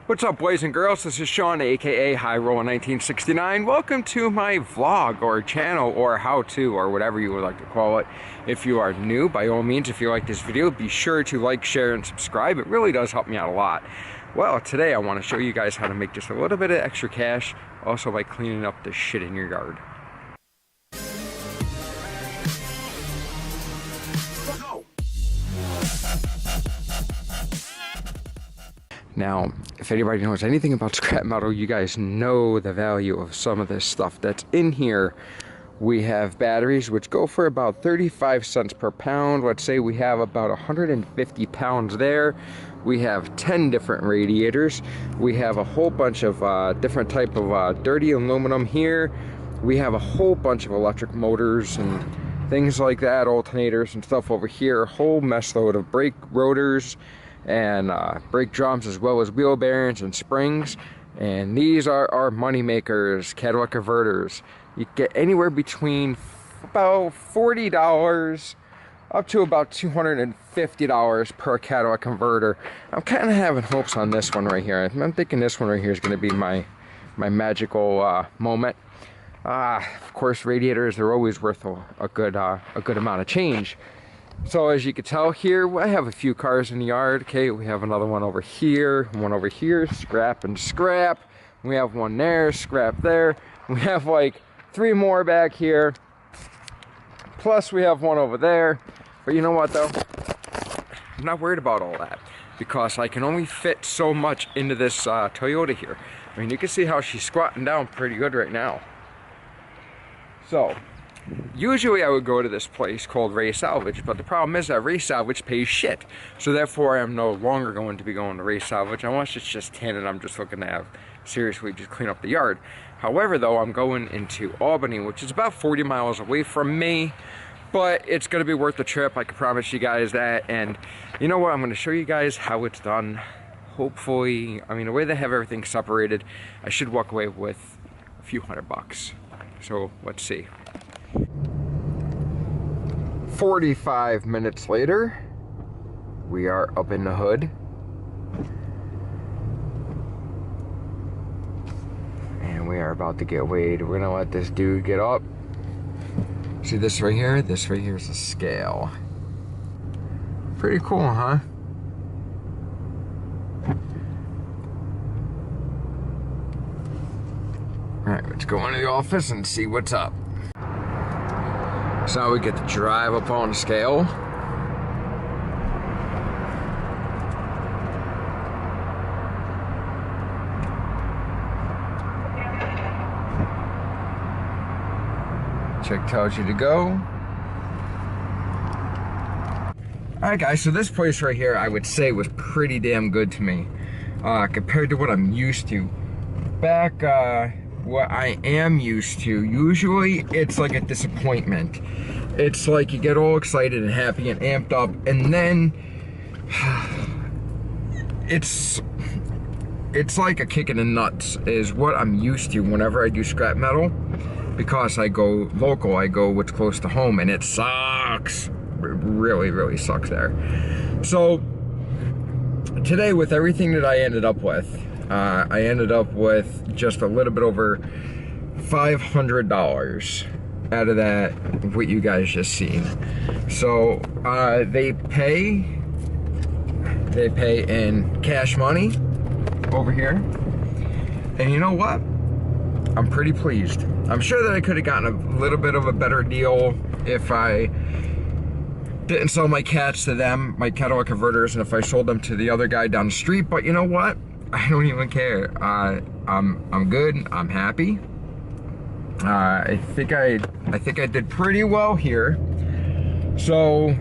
What's up, boys and girls? This is Sean, aka High Roller 1969. Welcome to my vlog or channel or how-to or whatever you would like to call it. If you are new, by all means, if you like this video, be sure to like, share, and subscribe. It really does help me out a lot. Well, today I want to show you guys how to make just a little bit of extra cash, also by cleaning up the shit in your yard. Now, if anybody knows anything about scrap metal, you guys know the value of some of this stuff that's in here. We have batteries which go for about 35 cents per pound. Let's say we have about 150 pounds there. We have 10 different radiators. We have a whole bunch of different type of dirty aluminum here. We have a whole bunch of electric motors and things like that, alternators and stuff over here. A whole mess load of brake rotors and brake drums, as well as wheel bearings and springs. And these are our money makers, catalytic converters. You get anywhere between about $40 up to about $250 per catalytic converter. I'm kind of having hopes on this one right here. I'm thinking this one right here is going to be my magical moment. Of course, radiators are always worth a good amount of change. So as you can tell here, I have a few cars in the yard. Okay, we have another one over here, scrap and scrap. We have one there, scrap there. We have like 3 more back here. Plus we have one over there. But you know what though? I'm not worried about all that because I can only fit so much into this Toyota here. I mean, you can see how she's squatting down pretty good right now. So, usually I would go to this place called Ray Salvage, but the problem is that Ray Salvage pays shit. So therefore I am no longer going to be going to Ray Salvage unless it's just 10 and I'm just looking to have seriously just clean up the yard. However though, I'm going into Albany, which is about 40 miles away from me, but it's going to be worth the trip. I can promise you guys that. And you know what, I'm going to show you guys how it's done. Hopefully, I mean, the way they have everything separated, I should walk away with a few $100. So let's see. 45 minutes later, we are up in the hood. And we are about to get weighed. We're gonna let this dude get up. See this right here? This right here is a scale. Pretty cool, huh? Alright, let's go into the office and see what's up. So now we get to drive up on the scale. Check tells you to go. Alright guys, so this place right here I would say was pretty damn good to me. Compared to what I'm used to. Back what I am used to, usually it's like a disappointment. It's like you get all excited and happy and amped up, and then it's like a kick in the nuts is what I'm used to whenever I do scrap metal, because I go local, I go what's close to home, and it sucks. It really sucks there. So today, with everything that I ended up with, I ended up with just a little bit over $500 out of that, what you guys just seen. So they pay in cash money over here, and you know what? I'm pretty pleased. I'm sure that I could have gotten a little bit of a better deal if I didn't sell my cats to them, my catalytic converters, and if I sold them to the other guy down the street. But you know what? I don't even care. I'm good. I'm happy. I think I did pretty well here. So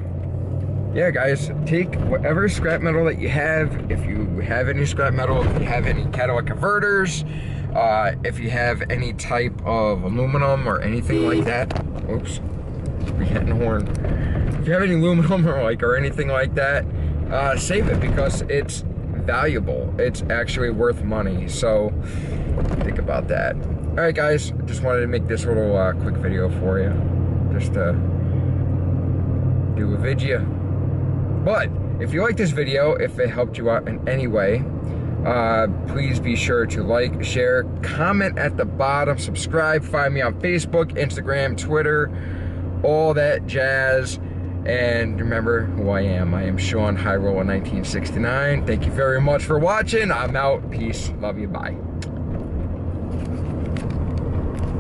yeah, guys, take whatever scrap metal that you have. If you have any scrap metal, if you have any catalytic converters, if you have any type of aluminum or anything like that. Oops, we're hitting the horn. If you have any aluminum or anything like that, save it because it's valuable. It's actually worth money, so think about that. All right guys, just wanted to make this little quick video for you, just to do a video. But if you like this video, if it helped you out in any way, Please be sure to like, share, comment at the bottom, subscribe, find me on Facebook, Instagram, Twitter, all that jazz. And remember who I am. I am Sean High Roller 1969. Thank you very much for watching. I'm out. Peace. Love you. Bye.